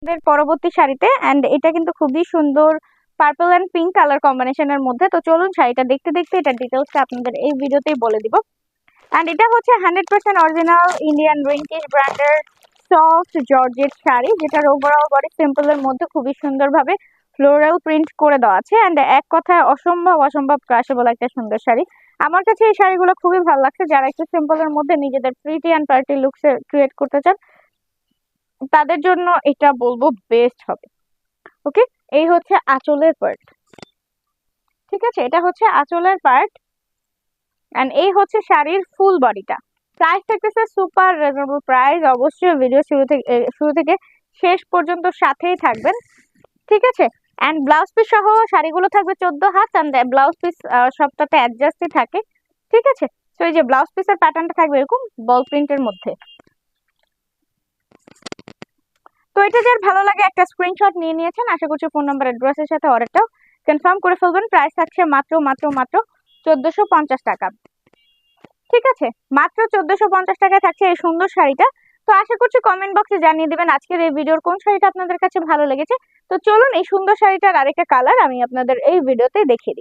এর পরবর্তী শাড়িতে, এন্ড এটা কিন্তু খুবই সুন্দর পার্পল এন্ড পিঙ্ক কালার কম্বিনেশনের মধ্যে। তো চলুন শাড়িটা দেখতে দেখতে এটা ডিটেলসটা আপনাদের এই ভিডিওতেই বলে দিব। এন্ড এটা হচ্ছে 100% অরিজিনাল ইন্ডিয়ান রিঙ্কিশ ব্র্যান্ডের সফট জর্জেট শাড়ি, যেটার ওভারঅল বডি সিম্পল এর মধ্যে খুবই সুন্দরভাবে ফ্লোরাল প্রিন্ট করে দেওয়া আছে। এন্ড এক কথায় অসম্ভব অসম্ভব ক্রাশেবল একটা সুন্দর শাড়ি। আমার কাছে এই শাড়িগুলো খুবই ভালো লাগছে। যারা একটু সিম্পল এর মধ্যে নিজেদের pretty and party looks create করতে চান, তাদের জন্য এটা বলবো বেস্ট হবে। ওকে, এই হচ্ছে আঁচলের পার্ট। ঠিক আছে, এটা হচ্ছে আঁচলের পার্ট, এন্ড এই হচ্ছে শাড়ির ফুল বডিটা। প্রাইস থাকতেছে সুপার রিজনেবল প্রাইস। অবশ্যই ভিডিও শুরু থেকে শেষ পর্যন্ত সাথেই থাকবেন। ঠিক আছে, এন্ড ব্লাউজ পিস সহ শাড়িগুলো থাকবে 14 হাত, এন্ড ব্লাউজ পিস সবটাতে অ্যাডজাস্টই থাকে। ঠিক আছে, তো এই যে ব্লাউজ পিসের প্যাটার্নটা থাকবে এরকম বল প্রিন্টের মধ্যে। তো এটা যার ভালো লাগে একটা স্ক্রিনশট নিয়ে নিয়েছেন। আশা করছি ফোন নাম্বার অ্যাড্রেসের সাথে অর্ডারটাও কনফার্ম করে ফেলবেন। প্রাইস থাকছে মাত্র মাত্র মাত্র 1450 টাকা। ঠিক আছে, মাত্র 1450 টাকায় থাকছে এই সুন্দর শাড়িটা। তো আশা করছি কমেন্ট বক্সে জানিয়ে দিবেন আজকের এই ভিডিওর কোন শাড়িটা আপনাদের কাছে ভালো লেগেছে। তো চলুন এই সুন্দর শাড়িটার আরেকটা কালার আমি আপনাদের এই ভিডিওতে দেখিয়ে দিই।